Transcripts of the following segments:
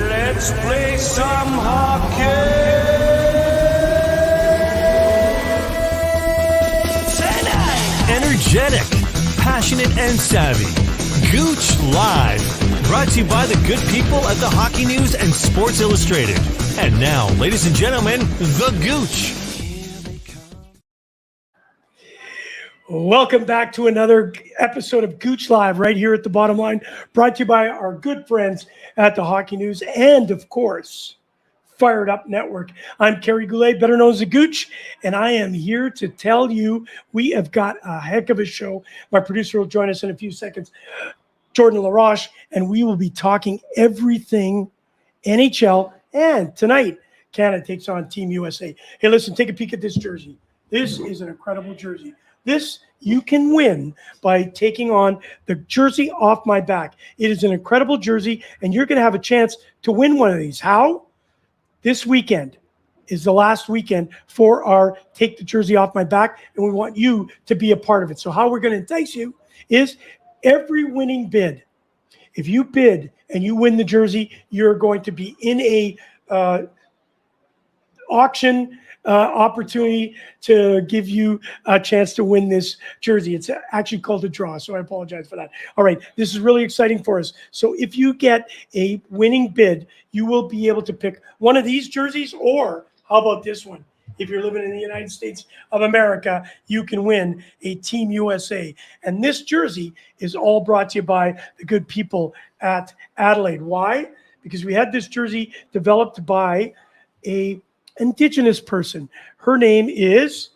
Let's play some hockey tonight. Energetic, passionate, and savvy. Gouche Live. Brought to you by the good people at the Hockey News and Sports Illustrated. And now, ladies and gentlemen, the Gouche. Welcome back to another episode of Gouche Live right here at the Bottom Line, brought to you by our good friends at the Hockey News and, of course, Fired Up Network. I'm Kerry Goulet, better known as the Gouche, and I am here to tell you we have got a heck of a show. My producer will join us in a few seconds, Jordan LaRoche, and we will be talking everything NHL. And tonight, Canada takes on Team USA. Hey, listen, take a peek at this jersey. This is an incredible jersey. This you can win by taking on the jersey off my back. It is an incredible jersey, and you're going to have a chance to win one of these. How? This weekend is the last weekend for our Take the Jersey Off My Back, and we want you to be a part of it. So how we're going to entice you is every winning bid. If you bid and you win the jersey, you're going to be in a auction opportunity to give you a chance to win this jersey. It's actually called a draw, so I apologize for that. All right, this is really exciting for us. So if you get a winning bid, you will be able to pick one of these jerseys, or how about this one? If you're living in the United States of America, you can win a Team USA. And this jersey is all brought to you by the good people at Adelaide. Why? Because we had this jersey developed by a Indigenous person. Her name is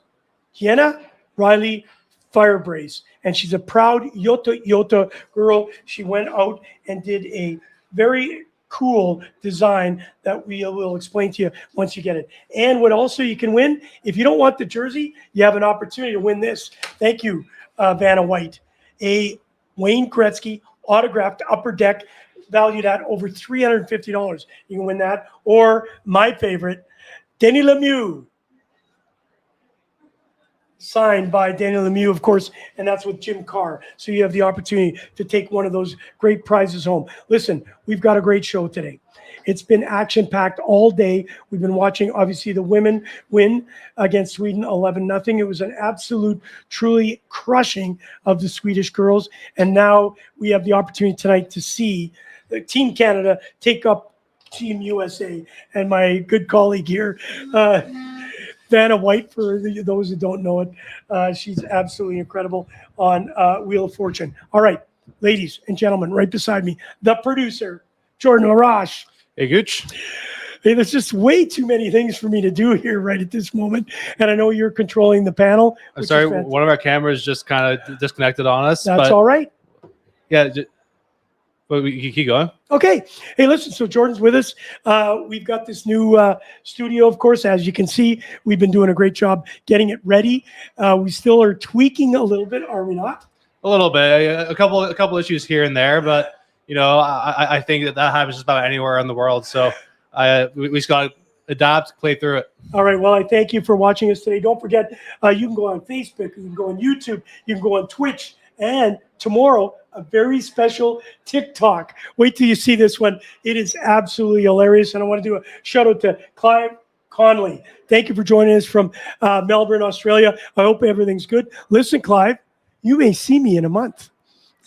Hiena Riley Firebrace, and she's a proud Yota girl. She went out and did a very cool design that we will explain to you once you get it. And what also you can win, if you don't want the jersey, you have an opportunity to win this. Thank you, Vanna White. A Wayne Gretzky autographed upper deck valued at over $350. You can win that. Or my favorite, Denis Lemieux, signed by Denis Lemieux, of course, and that's with Jim Carr. So you have the opportunity to take one of those great prizes home. Listen, we've got a great show today. It's been action-packed all day. We've been watching, obviously, the women win against Sweden 11-0. It was an absolute, truly crushing of the Swedish girls. And now we have the opportunity tonight to see the Team Canada take up Team USA, and my good colleague here, Vanna White, for those who don't know it, she's absolutely incredible on Wheel of Fortune. All right, ladies and gentlemen, right beside me, the producer, Jordan LaRoche. Hey, Gooch. Hey, there's just way too many things for me to do here right at this moment, and I know you're controlling the panel. I'm sorry, one of our cameras just kind of disconnected on us. That's all right. Yeah, but we can keep going. Okay. Hey, listen, so Jordan's with us. We've got this new studio, of course. As you can see, we've been doing a great job getting it ready. We still are tweaking a little bit, are we not? A little bit. A couple issues here and there, but, you know, I think that happens just about anywhere in the world. So we just got to adapt, play through it. All right. Well, I thank you for watching us today. Don't forget, you can go on Facebook, you can go on YouTube, you can go on Twitch, and tomorrow, a very special TikTok. Wait till you see this one. It is absolutely hilarious. And I want to do a shout out to Clive Conley. Thank you for joining us from Melbourne, Australia. I hope everything's good. Listen, Clive, you may see me in a month.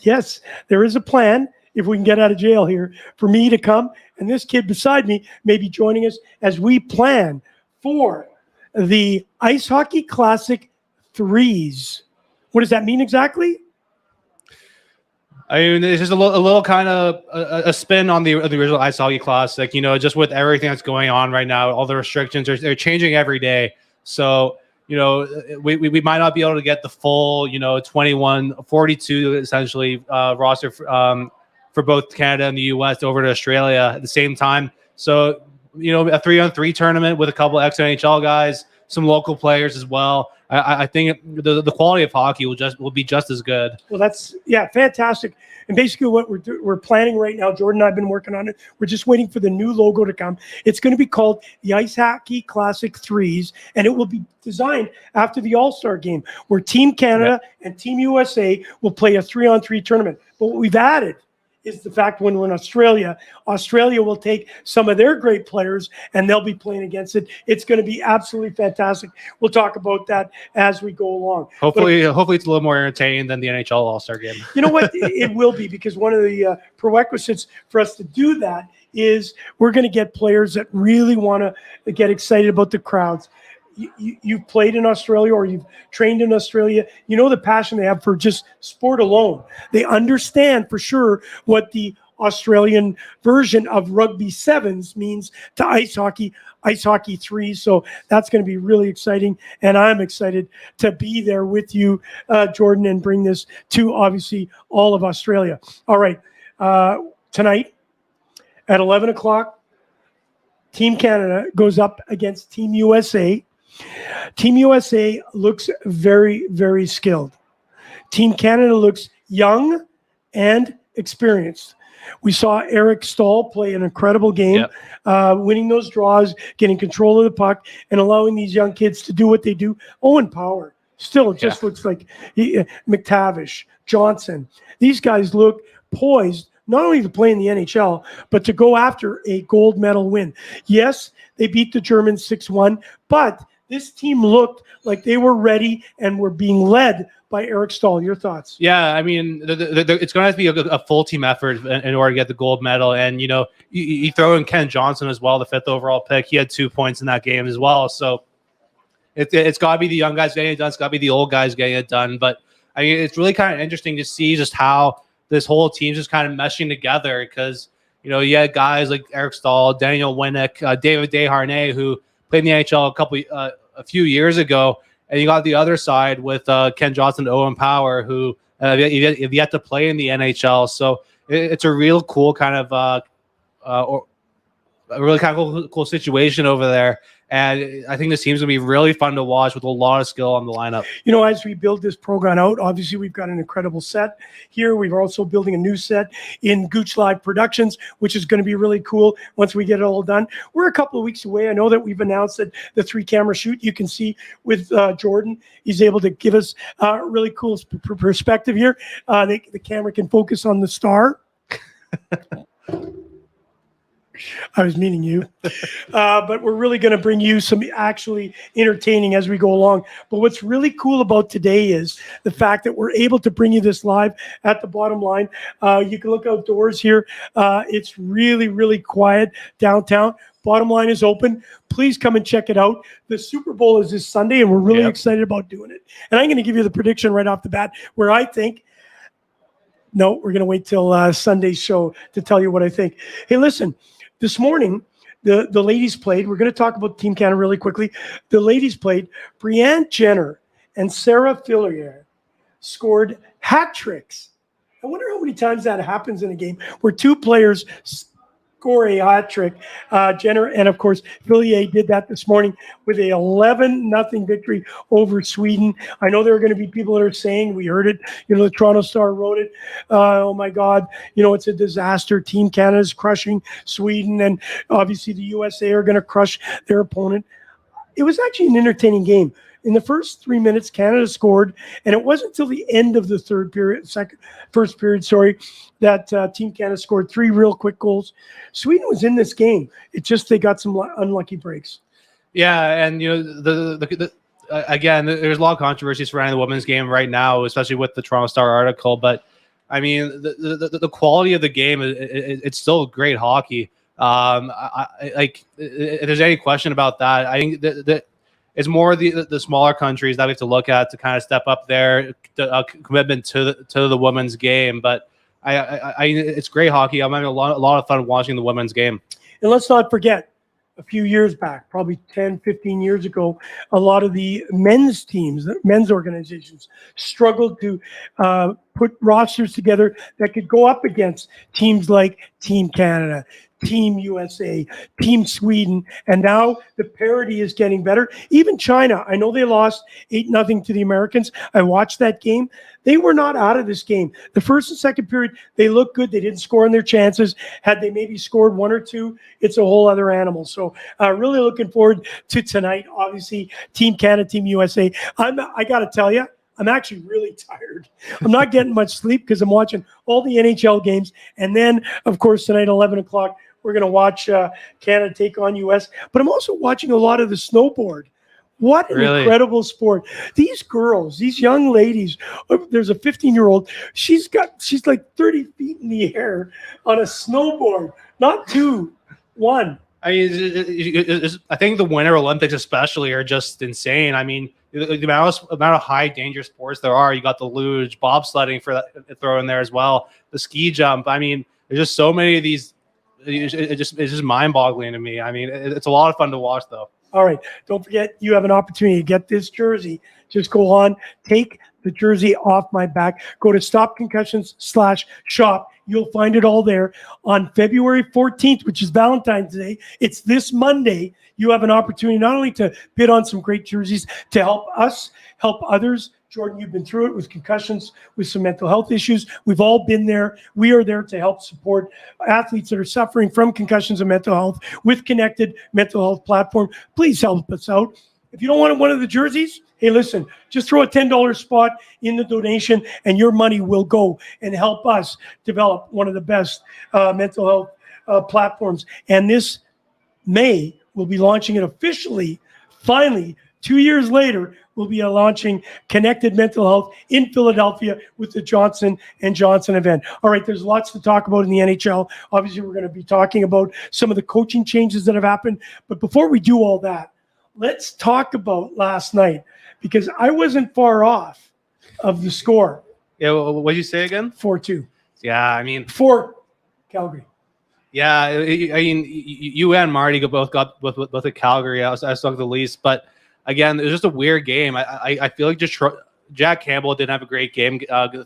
Yes, there is a plan, if we can get out of jail here, for me to come. And this kid beside me may be joining us as we plan for the Ice Hockey Classic Threes. What does that mean exactly? I mean, it's just a little kind of a spin on the original Ice Hockey Classic. You know, just with everything that's going on right now, all the restrictions they're changing every day. So, you know, we might not be able to get the full, you know, 21, 42 essentially roster for both Canada and the U.S. over to Australia at the same time. So, you know, a 3-on-3 tournament with a couple of ex-NHL guys, some local players as well. I think the quality of hockey will be just as good. Well, that's fantastic. And basically, what we're planning right now, Jordan and I've been working on it. We're just waiting for the new logo to come. It's going to be called the Ice Hockey Classic Threes, and it will be designed after the All-Star Game, where Team Canada and Team USA will play a 3-on-3 tournament. But what we've added is the fact when we're in Australia, Australia will take some of their great players and they'll be playing against it. It's going to be absolutely fantastic. We'll talk about that as we go along. Hopefully it's a little more entertaining than the NHL All-Star game. You know what? It will be, because one of the prerequisites for us to do that is we're going to get players that really want to get excited about the crowds. You've played in Australia or you've trained in Australia. You know the passion they have for just sport alone. They understand for sure what the Australian version of rugby sevens means to ice hockey threes. So that's going to be really exciting. And I'm excited to be there with you, Jordan, and bring this to obviously all of Australia. All right. Tonight at 11 o'clock, Team Canada goes up against Team USA. Team USA looks very, very skilled. Team Canada looks young and experienced. We saw Eric Stahl play an incredible game, winning those draws, getting control of the puck, and allowing these young kids to do what they do. Owen Power still just looks like McTavish, Johnson. These guys look poised not only to play in the NHL, but to go after a gold medal win. Yes, they beat the Germans 6-1, but this team looked like they were ready and were being led by Eric Stahl. Your thoughts? Yeah, I mean, it's going to have to be a full team effort in order to get the gold medal. And, you know, you throw in Ken Johnson as well, the 5th overall pick. He had 2 points in that game as well. So it's got to be the young guys getting it done. It's got to be the old guys getting it done. But, I mean, it's really kind of interesting to see just how this whole team's just kind of meshing together because, you know, you had guys like Eric Stahl, Daniel Winnick, David Desharnais, who played in the NHL a few years ago. And you got the other side with Ken Johnson, Owen Power, who have yet to play in the NHL. So it's a real cool kind of a really kind of cool situation over there. And I think this team's going to be really fun to watch with a lot of skill on the lineup. You know, as we build this program out, obviously we've got an incredible set here. We're also building a new set in Gouche Live Productions, which is going to be really cool once we get it all done. We're a couple of weeks away. I know that we've announced that the 3-camera shoot you can see with Jordan. He's able to give us a really cool perspective here. The camera can focus on the star. I was meaning you. But we're really going to bring you some actually entertaining as we go along. But what's really cool about today is the fact that we're able to bring you this live at the bottom line. You can look outdoors here. It's really, really quiet downtown. Bottom line is open. Please come and check it out. The Super Bowl is this Sunday, and we're really excited about doing it. And I'm going to give you the prediction right off the bat where I think – no, we're going to wait till Sunday's show to tell you what I think. Hey, listen. This morning, the ladies played. We're going to talk about Team Canada really quickly. The ladies played. Brianne Jenner and Sarah Fillier scored hat tricks. I wonder how many times that happens in a game where two players score a hat trick. Jenner and, of course, Fillier did that this morning with a 11-0 victory over Sweden. I know there are going to be people that are saying, we heard it, you know, the Toronto Star wrote it, oh my God, you know, it's a disaster. Team Canada is crushing Sweden, and obviously the USA are going to crush their opponent. It was actually an entertaining game. In the first 3 minutes, Canada scored, and it wasn't until the end of the first period, that Team Canada scored 3 real quick goals. Sweden was in this game. It's just they got some unlucky breaks. Yeah, and you know again, there's a lot of controversy surrounding the women's game right now, especially with the Toronto Star article. But I mean, the quality of the game it's still great hockey. If there's any question about that, I think that it's more the smaller countries that we have to look at to kind of step up their commitment to the women's game. But it's great hockey. I'm having a lot of fun watching the women's game. And let's not forget, a few years back, probably 10, 15 years ago, a lot of the men's teams, men's organizations struggled to put rosters together that could go up against teams like Team Canada, Team USA, Team Sweden, and now the parity is getting better. Even China, I know they lost 8-0 to the Americans. I watched that game. They were not out of this game. The first and second period, they looked good. They didn't score in their chances. Had they maybe scored 1 or 2, it's a whole other animal. So really looking forward to tonight. Obviously, Team Canada, Team USA. I got to tell you, I'm actually really tired. I'm not getting much sleep because I'm watching all the NHL games. And then, of course, tonight, 11 o'clock, we're going to watch Canada take on U.S. But I'm also watching a lot of the snowboard. What an incredible sport. These girls, these young ladies, there's a 15-year-old, she's like 30 feet in the air on a snowboard, not 2, 1. I mean, I think the Winter Olympics especially are just insane. I mean, the amount of high danger sports there are. You got the luge, bobsledding for that, throw in there as well, the ski jump. I mean, there's just so many of these. It's just mind-boggling to me. I mean, it's a lot of fun to watch, though. All right. Don't forget, you have an opportunity to get this jersey. Just go on, take the jersey off my back. Go to stopconcussions.shop. You'll find it all there. On February 14th, which is Valentine's Day, it's this Monday, you have an opportunity not only to bid on some great jerseys to help us, help others. Jordan, you've been through it with concussions, with some mental health issues. We've all been there. We are there to help support athletes that are suffering from concussions and mental health with Connected Mental Health Platform. Please help us out. If you don't want one of the jerseys, hey, listen, just throw a $10 spot in the donation and your money will go and help us develop one of the best mental health platforms. And this May, we'll be launching it officially, finally, 2 years later, we'll be launching Connected Mental Health in Philadelphia with the Johnson & Johnson event. All right, there's lots to talk about in the NHL. Obviously, we're going to be talking about some of the coaching changes that have happened. But before we do all that, let's talk about last night, because I wasn't far off of the score. Yeah, what did you say again? 4-2. Yeah, I mean, for Calgary. Yeah, I mean, you and Marty both got both at Calgary. I stuck the least, but again, it was just a weird game. I feel like just Jack Campbell didn't have a great game.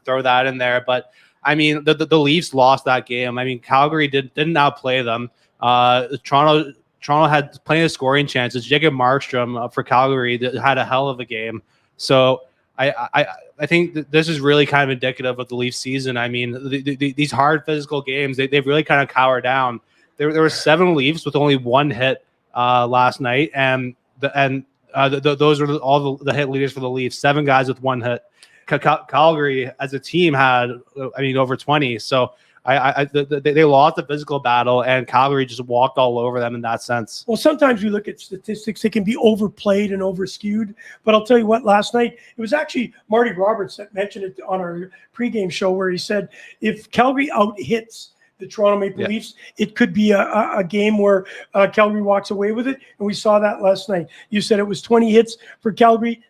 Throw that in there, but I mean, the Leafs lost that game. I mean, Calgary didn't outplay them. Toronto had plenty of scoring chances. Jacob Markstrom for Calgary had a hell of a game. So I think that this is really kind of indicative of the Leafs season. I mean, these hard physical games, they've really kind of cowered down. There were 7 Leafs with only 1 hit last night, and those are all the hit leaders for the Leafs. 7 guys with 1 hit. Calgary as a team had, I mean, over 20. So they lost the physical battle, and Calgary just walked all over them in that sense. Well, sometimes we look at statistics; they can be overplayed and overskewed. But I'll tell you what, last night it was actually Marty Roberts that mentioned it on our pregame show, where he said if Calgary out-hits the Toronto Maple Leafs, it could be a game where Calgary walks away with it, and we saw that last night. You said it was 20 hits for Calgary,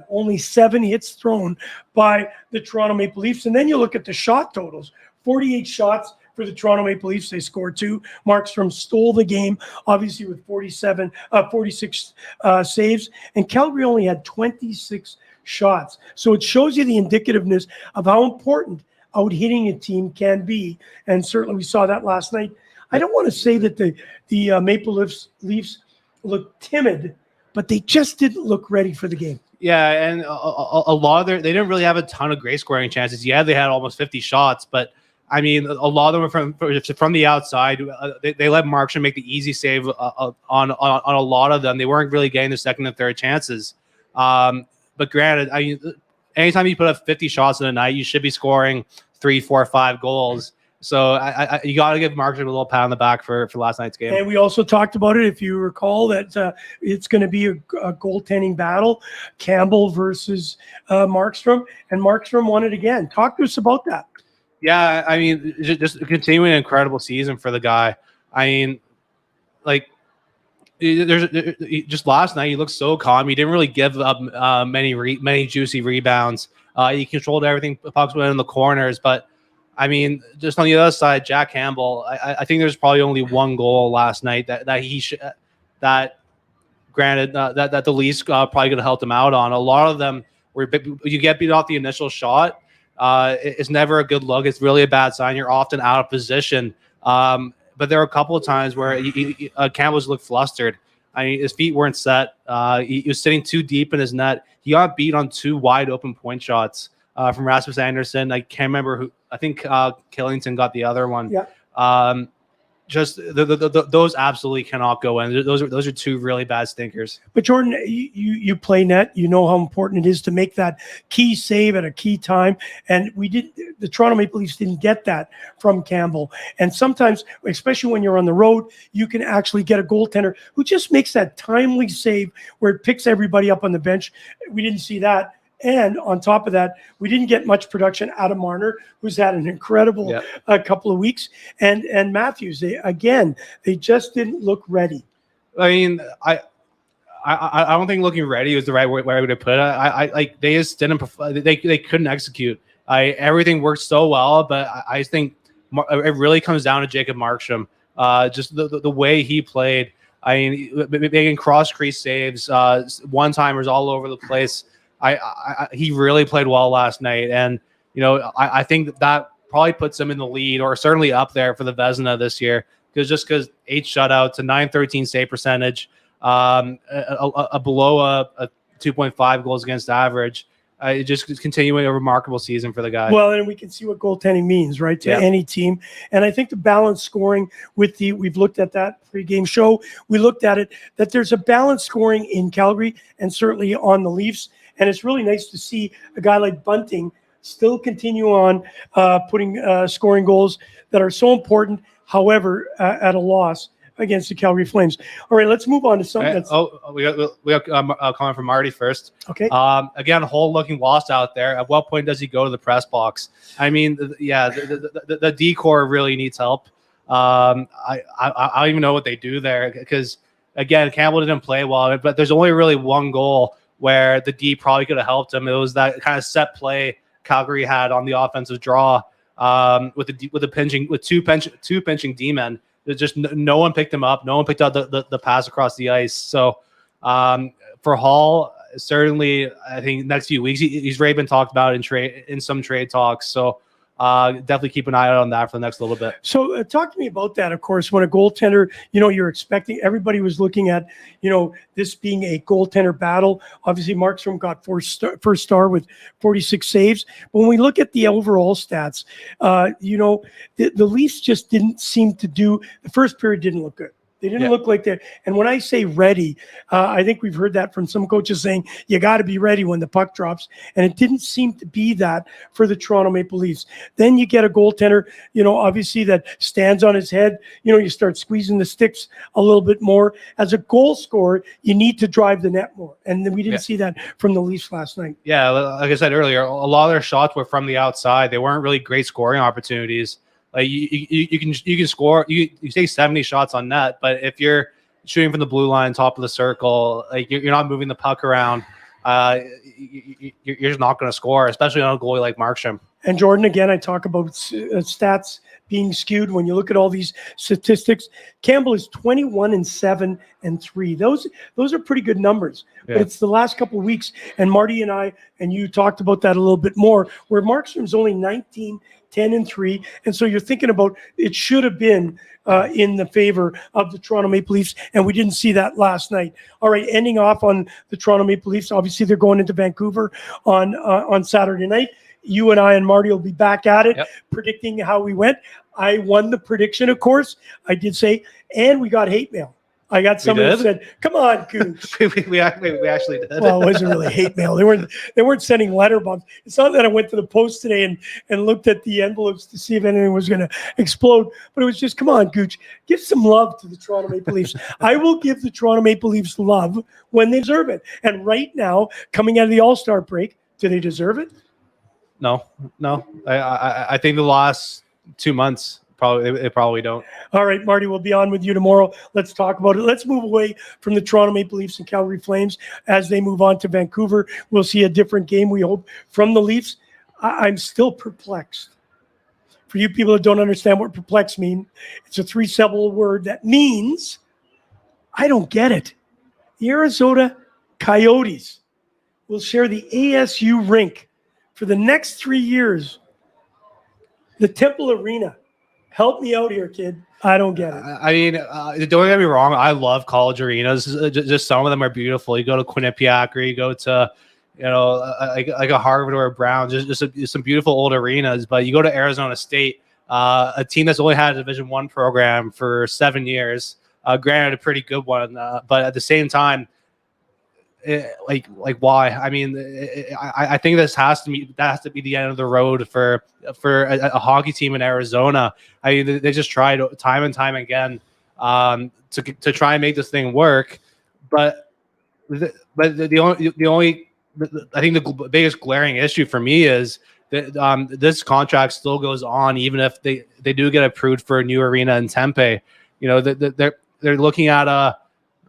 only 7 hits thrown by the Toronto Maple Leafs. And then you look at the shot totals. 48 shots for the Toronto Maple Leafs. They scored 2. Markstrom stole the game, obviously, with 46 saves. And Calgary only had 26 shots. So it shows you the indicativeness of how important out-hitting a team can be. And certainly we saw that last night. I don't want to say that the Maple Leafs looked timid, but they just didn't look ready for the game. Yeah, and a lot of they didn't really have a ton of great scoring chances. Yeah, they had almost 50 shots, but I mean, a lot of them were from the outside. They let Markstrom make the easy save on a lot of them. They weren't really getting the second and third chances. But granted, I mean, anytime you put up 50 shots in a night, you should be scoring 3, 4, 5 goals. So you got to give Markstrom a little pat on the back for last night's game. And we also talked about it, if you recall, that it's going to be a goaltending battle, Campbell versus Markstrom, and Markstrom won it again. Talk to us about that. Yeah, I mean, just continuing an incredible season for the guy. I mean, like, just last night, he looked so calm. He didn't really give up many juicy rebounds. He controlled everything. Pucks went in the corners, but I mean, just on the other side, Jack Campbell. I think there's probably only 1 goal last night that he should. Granted, that the Leafs probably could have helped him out on. A lot of them were you get beat off the initial shot. It's never a good look. It's really a bad sign. You're often out of position. But there were a couple of times where Campbell's looked flustered. I mean, his feet weren't set. He was sitting too deep in his net. He got beat on 2 wide open point shots from Rasmus Anderson. I can't remember who. I think Killington got the other one. Yeah. just those absolutely cannot go in. Those are two really bad stinkers. But Jordan, you play net. You know how important it is to make that key save at a key time. And the Toronto Maple Leafs didn't get that from Campbell. And sometimes, especially when you're on the road, you can actually get a goaltender who just makes that timely save where it picks everybody up on the bench. We didn't see that. And on top of that, we didn't get much production out of Marner, who's had an incredible couple of weeks. And Matthews, they just didn't look ready. I mean, I don't think looking ready was the right way to put it. I like they just didn't. They couldn't execute. Everything worked so well, but I think it really comes down to Jacob Markstrom. Just the way he played. I mean, making cross crease saves, one timers all over the place. He really played well last night, and I think that probably puts him in the lead, or certainly up there for the Vezina this year, because 8 shutouts, a .913 save percentage, a below a 2.5 goals against average. Just continuing a remarkable season for the guy. Well, and we can see what goaltending means, right, to any team. And I think the balanced scoring we've looked at that pregame show. We looked at it, that there's a balanced scoring in Calgary and certainly on the Leafs. And it's really nice to see a guy like Bunting still continue on putting scoring goals that are so important, however, at a loss against the Calgary Flames. All right, let's move on to something that's... we got a comment from Marty first. Okay. Again, Hull looking lost out there. At what point does he go to the press box? I mean, the D-core really needs help. I don't even know what they do there, because, again, Campbell didn't play well, but there's only really one goal where the D probably could have helped him. It was that kind of set play Calgary had on the offensive draw with two pinching D-men. Just no one picked him up. No one picked out the pass across the ice. So for Hall, certainly, I think next few weeks he's already been talked about in some trade talks. So definitely keep an eye out on that for the next little bit. So talk to me about that. Of course, when a goaltender, you're expecting, everybody was looking at, this being a goaltender battle. Obviously, Markstrom got first star with 46 saves. But when we look at the overall stats, the Leafs just didn't seem to do, the first period didn't look good. They didn't look like they're, and when I say ready, I think we've heard that from some coaches saying you got to be ready when the puck drops, and it didn't seem to be that for the Toronto Maple Leafs. Then you get a goaltender, obviously that stands on his head. You start squeezing the sticks a little bit more. As a goal scorer, you need to drive the net more, and we didn't see that from the Leafs last night. Yeah, like I said earlier, a lot of their shots were from the outside. They weren't really great scoring opportunities. Like you can score, you take 70 shots on net, but if you're shooting from the blue line, top of the circle, like you're not moving the puck around, you're just not going to score, especially on a goalie like Markstrom. And Jordan, again, I talk about stats being skewed. When you look at all these statistics, Campbell is 21-7 and 3. Those are pretty good numbers. Yeah. But it's the last couple of weeks, and Marty and I and you talked about that a little bit more, where Markstrom's only 19, 10 and 3, and so you're thinking about it should have been in the favor of the Toronto Maple Leafs, and we didn't see that last night. All right, ending off on the Toronto Maple Leafs. Obviously, they're going into Vancouver on Saturday night. You and I and Marty will be back at it, predicting how we went. I won the prediction, of course. I did say, and we got hate mail. I got somebody who said, "Come on, Gouche." we actually did. Well, it wasn't really hate mail. They weren't sending letter bombs. It's not that I went to the post today and looked at the envelopes to see if anything was going to explode, but it was just, "Come on, Gouche, give some love to the Toronto Maple Leafs." I will give the Toronto Maple Leafs love when they deserve it. And right now, coming out of the All-Star break, do they deserve it? No. I think the last 2 months. They probably don't. All right, Marty, we'll be on with you tomorrow. Let's talk about it. Let's move away from the Toronto Maple Leafs and Calgary Flames as they move on to Vancouver. We'll see a different game, we hope, from the Leafs. I'm still perplexed. For you people that don't understand what perplexed mean, it's a 3-syllable word that means I don't get it. The Arizona Coyotes will share the ASU rink for the next 3 years. The Temple Arena. Help me out here, kid. I don't get it. I mean, don't get me wrong. I love college arenas. Just some of them are beautiful. You go to Quinnipiac, or you go to, like a Harvard or a Brown. Just some beautiful old arenas. But you go to Arizona State, a team that's only had a Division I program for 7 years. Granted, a pretty good one, but at the same time, like why? I mean, I think this has to be the end of the road for a hockey team in Arizona. I mean, they just tried time and time again to try and make this thing work, but the only I think the biggest glaring issue for me is that this contract still goes on even if they do get approved for a new arena in Tempe. You know, they're looking at a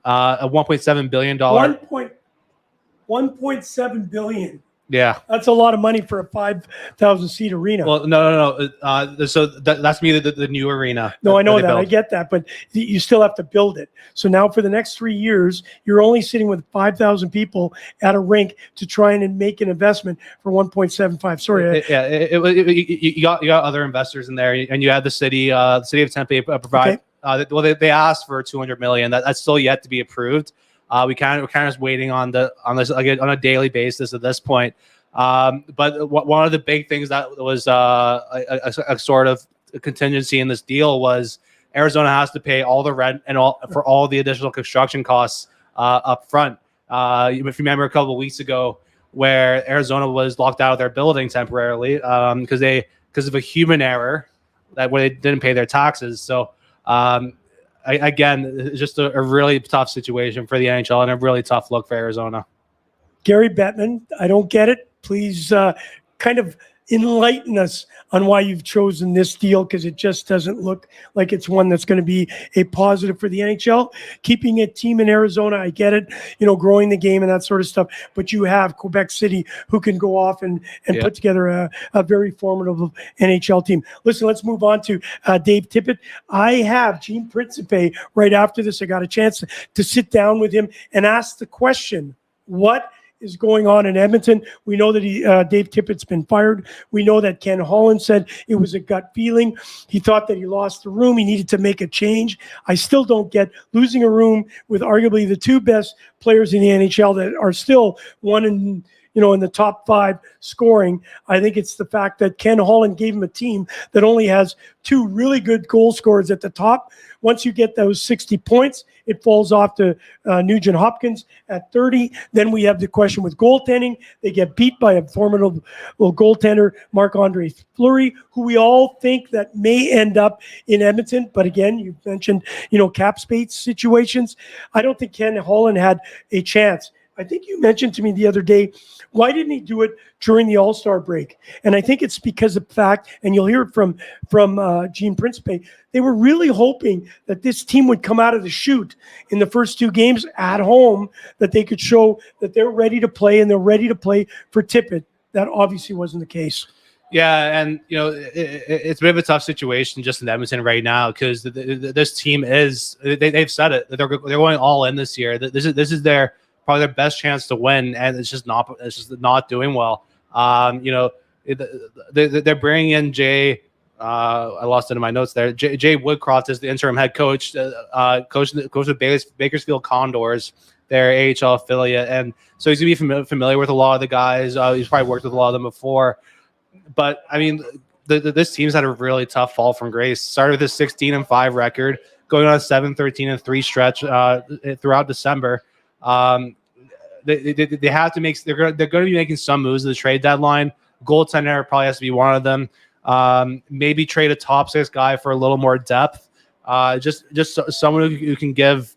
$1.7 billion. 1.7 billion. Yeah, That's a lot of money for a 5,000 seat arena. well, no. So that's me the new arena. No, I know they that. I built. get that, but you still have to build it. So now for the next 3 years, you're only sitting with 5,000 people at a rink to try and make an investment for 1.75. Sorry. You got other investors in there, and you had the city of Tempe provide. Okay. They asked for $200 million. That's still yet to be approved. We're kind of just waiting on this on a daily basis at this point. But one of the big things that was a sort of contingency in this deal was Arizona has to pay all the rent and for all the additional construction costs up front. If you remember a couple of weeks ago, where Arizona was locked out of their building temporarily because of a human error where they didn't pay their taxes. So. Again, it's just a really tough situation for the NHL and a really tough look for Arizona. Gary Bettman, I don't get it. Please kind of enlighten us on why you've chosen this deal, because it just doesn't look like it's one that's going to be a positive for the NHL. Keeping a team in Arizona, I get it, growing the game and that sort of stuff. But you have Quebec City who can go off and put together a very formidable NHL team. Listen, let's move on to Dave Tippett. I have Gene Principe right after this. I got a chance to sit down with him and ask the question, what is going on in Edmonton? We know that Dave Tippett's been fired. We know that Ken Holland said it was a gut feeling. He thought that he lost the room. He needed to make a change. I still don't get losing a room with arguably the two best players in the NHL that are still one in the top 5 scoring. I think it's the fact that Ken Holland gave him a team that only has 2 really good goal scorers at the top. Once you get those 60 points, it falls off to Nugent Hopkins at 30. Then we have the question with goaltending. They get beat by a formidable goaltender, Marc-Andre Fleury, who we all think that may end up in Edmonton. But again, you mentioned, cap space situations. I don't think Ken Holland had a chance. I think you mentioned to me the other day, why didn't he do it during the All-Star break? And I think it's because of the fact, and you'll hear it from Gene Principe, they were really hoping that this team would come out of the chute in the first 2 games at home, that they could show that they're ready to play and they're ready to play for Tippett. That obviously wasn't the case. Yeah, and it's a bit of a tough situation just in Edmonton right now because this team they've said it, they're going all in this year. This is their probably their best chance to win, and it's just not doing well. They're bringing in Jay. I lost it in my notes there. Jay Woodcroft is the interim head coach, coach with Bakersfield Condors, their AHL affiliate, and so he's gonna be familiar with a lot of the guys. He's probably worked with a lot of them before. But I mean, this team's had a really tough fall from grace. Started with a 16-5 record, going on a 7-13-3 stretch throughout December. They have to make. They're going to be making some moves at the trade deadline. Goaltender probably has to be one of them. Maybe trade a top 6 guy for a little more depth. Just someone who can give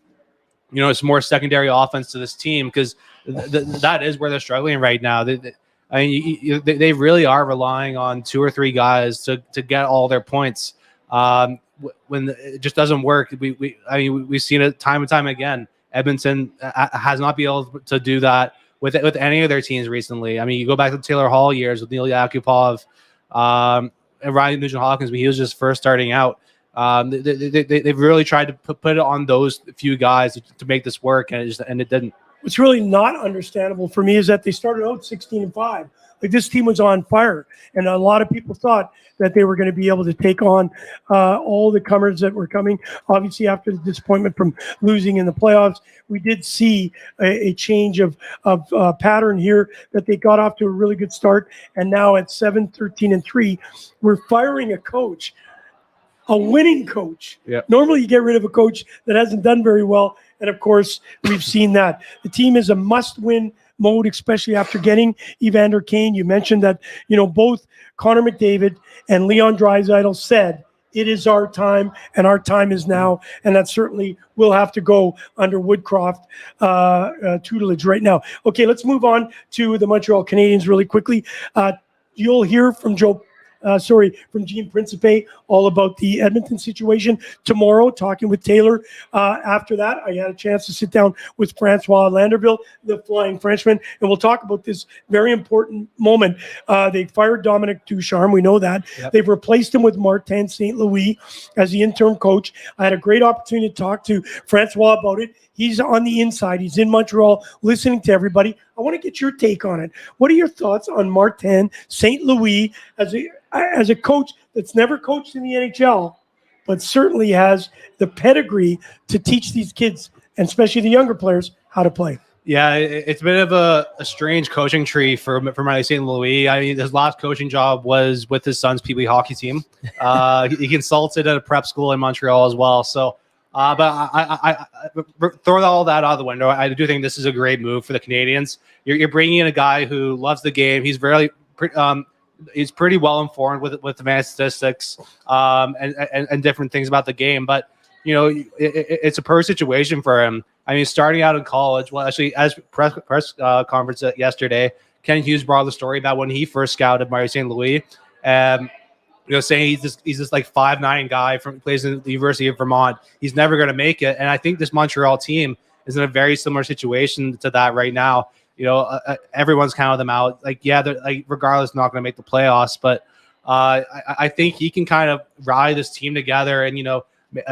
some more secondary offense to this team, because that is where they're struggling right now. They really are relying on 2 or 3 guys to get all their points. When it just doesn't work, we've seen it time and time again. Edmonton has not been able to do that with any of their teams recently. I mean, you go back to the Taylor Hall years with Neil Yakupov and Ryan Nugent-Hopkins when he was just first starting out. They've really tried to put it on those few guys to make this work, and it didn't. What's really not understandable for me is that they started out 16-5. Like, this team was on fire, and a lot of people thought that they were going to be able to take on all the comers that were coming. Obviously, after the disappointment from losing in the playoffs, we did see a change of pattern here, that they got off to a really good start, and now at 7-13-3, we're firing a coach a winning coach. Yep. Normally you get rid of a coach that hasn't done very well. And of course, we've seen that. The team is a must-win mode, especially after getting Evander Kane. You mentioned that, both Connor McDavid and Leon Draisaitl said, it is our time, and our time is now, and that certainly will have to go under Woodcroft tutelage right now. Okay, let's move on to the Montreal Canadiens really quickly. You'll hear from from Gene Principe all about the Edmonton situation tomorrow, talking with Taylor. After that, I had a chance to sit down with Francois Landerville, the Flying Frenchman, and we'll talk about this very important moment. They fired Dominic Ducharme, we know that. Yep. They've replaced him with Martin St. Louis as the interim coach. I had a great opportunity to talk to Francois about it. He's on the inside. He's in Montreal listening to everybody. I want to get your take on it. What are your thoughts on Martin St. Louis as a coach that's never coached in the NHL, but certainly has the pedigree to teach these kids, and especially the younger players, how to play? Yeah, it's a bit of a strange coaching tree for Martin St. Louis. I mean, his last coaching job was with his son's Pee Wee hockey team. He consulted at a prep school in Montreal as well. So, but I throw all that out of the window. I do think this is a great move for the Canadiens. You're bringing in a guy who loves the game. He's he's pretty well informed with advanced statistics and different things about the game. But it's a perfect situation for him. I mean, starting out in college. Well, actually, as press conference yesterday, Ken Hughes brought the story about when he first scouted Martin St. Louis. Saying he's this like 5'9" guy plays in the University of Vermont. He's never going to make it. And I think this Montreal team is in a very similar situation to that right now. Everyone's counted them out. They're regardless not going to make the playoffs. But I think he can kind of rally this team together and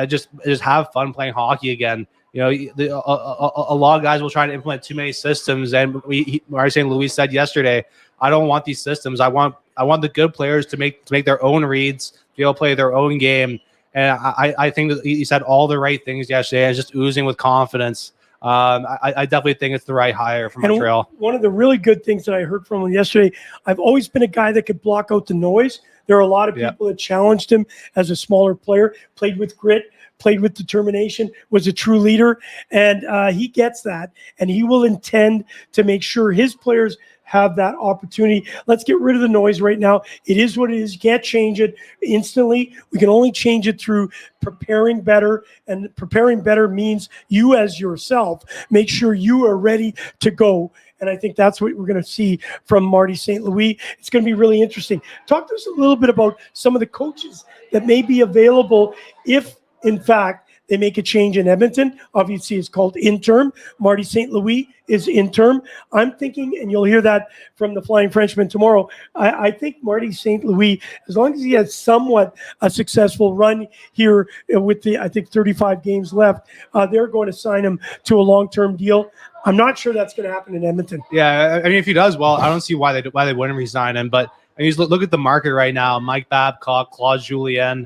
just have fun playing hockey again. A lot of guys will try to implement too many systems, and Martin St. Louis said yesterday, I don't want these systems. I want the good players to make their own reads, to be able to play their own game. And I think that he said all the right things yesterday, and just oozing with confidence. I definitely think it's the right hire for Montreal. One of the really good things that I heard from him yesterday, I've always been a guy that could block out the noise. There are a lot of people that challenged him as a smaller player, played with grit, played with determination, was a true leader, and he gets that, and he will intend to make sure his players have that opportunity. Let's get rid of the noise right now. It is what it is. You can't change it instantly. We can only change it through preparing better, and preparing better means you as yourself make sure you are ready to go. And I think that's what we're going to see from Marty St. Louis. It's going to be really interesting. Talk to us a little bit about some of the coaches that may be available if, in fact, they make a change in Edmonton. Obviously, it's called interim. Marty St. Louis is interim. I'm thinking, and you'll hear that from the Flying Frenchman tomorrow, I think Marty St. Louis, as long as he has somewhat a successful run here with the, 35 games left, they're going to sign him to a long-term deal. I'm not sure that's going to happen in Edmonton. Yeah, I mean, if he does well, I don't see why they wouldn't resign him. But I mean, look at the market right now. Mike Babcock, Claude Julien,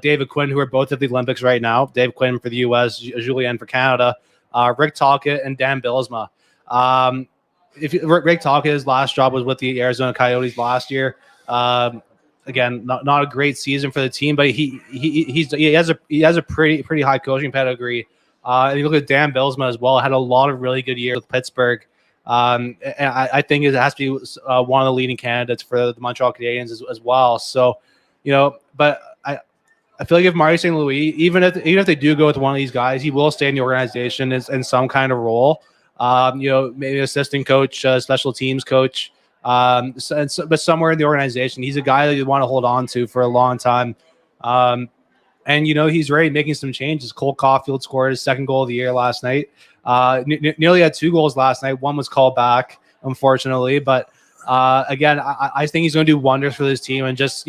David Quinn, who are both at the Olympics right now. Dave Quinn for the U.S., Julien for Canada. Rick Tocchet and Dan Bylsma. Rick Tocchet, his last job was with the Arizona Coyotes last year. Again, not a great season for the team, but he has a pretty high coaching pedigree. And you look at Dan Bylsma as well. Had a lot of really good years with Pittsburgh. And I think it has to be one of the leading candidates for the Montreal Canadiens as well. So, but I feel like if Marty St. Louis, even if they do go with one of these guys, he will stay in the organization in some kind of role. Maybe assistant coach, special teams coach, but somewhere in the organization. He's a guy that you want to hold on to for a long time. And he's ready, making some changes. Cole Caulfield scored his second goal of the year last night. Nearly had 2 goals last night. One was called back, unfortunately, but. Again, I think he's going to do wonders for this team and just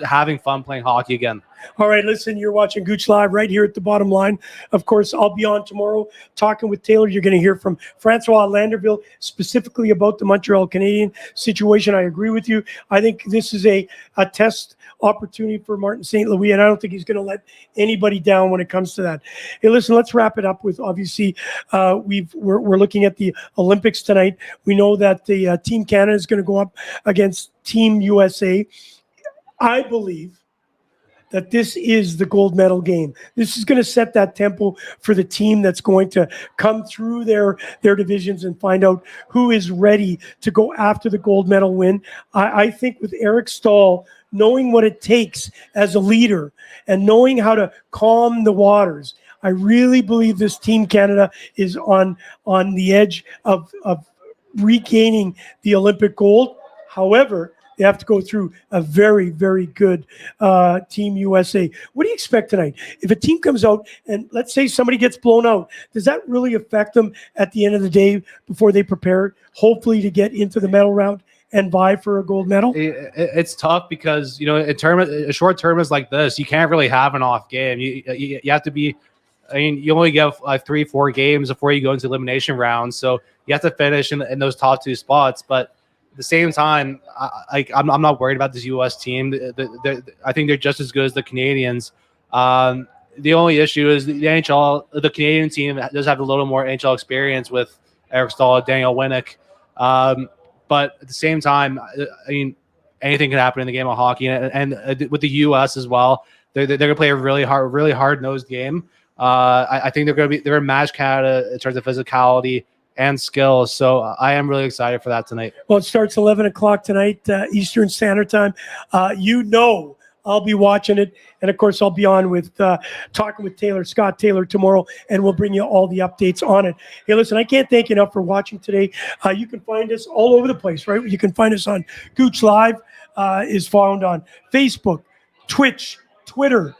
having fun playing hockey again. All right, listen, you're watching Gouche Live right here at the Bottom Line. Of course, I'll be on tomorrow talking with Taylor. You're going to hear from Francois Landerville specifically about the Montreal Canadiens situation. I agree with you. I think this is a test opportunity for Martin St. Louis, and I don't think he's going to let anybody down when it comes to that. Hey, listen, let's wrap it up with, obviously, we're looking at the Olympics tonight. We know that the Team Canada is going to go up against Team USA. I believe, that this is the gold medal game. This is going to set that tempo for the team that's going to come through their divisions and find out who is ready to go after the gold medal win. I think with Eric Stahl knowing what it takes as a leader and knowing how to calm the waters, I really believe this Team Canada is on the edge of regaining the Olympic gold. However, they have to go through a very, very good Team USA. What do you expect tonight? If a team comes out and let's say somebody gets blown out, does that really affect them at the end of the day before they prepare, hopefully to get into the medal round and vie for a gold medal? It's tough because, a short term is like this. You can't really have an off game. You have to be, you only get like 3-4 games before you go into elimination rounds. So you have to finish in those top 2 spots. But at the same time, I'm not worried about this U.S. team. I think they're just as good as the Canadians. The only issue is the NHL, the Canadian team does have a little more NHL experience with Eric Stahl, Daniel Winnick. But at the same time, anything can happen in the game of hockey, and with the U.S. as well, they're going to play a really hard-nosed game. I think they're going to match Canada in terms of physicality and skill. So I am really excited for that tonight. Well, it starts 11 o'clock tonight, Eastern Standard Time. I'll be watching it. And, of course, I'll be on with talking with Scott Taylor tomorrow, and we'll bring you all the updates on it. Hey, listen, I can't thank you enough for watching today. You can find us all over the place, right? You can find us on Gouche Live, is found on Facebook, Twitch, Twitter,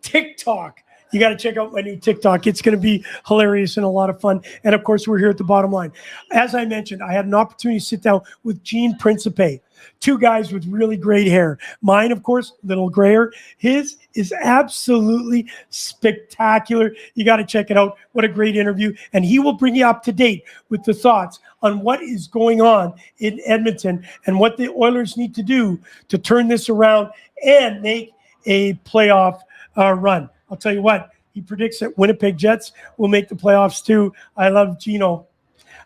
TikTok. You got to check out my new TikTok. It's going to be hilarious and a lot of fun. And, of course, we're here at the bottom line. As I mentioned, I had an opportunity to sit down with Gene Principe, 2 guys with really great hair. Mine, of course, a little grayer. His is absolutely spectacular. You got to check it out. What a great interview. And he will bring you up to date with the thoughts on what is going on in Edmonton and what the Oilers need to do to turn this around and make a playoff run. I'll tell you what, he predicts that Winnipeg Jets will make the playoffs too. I love Gino.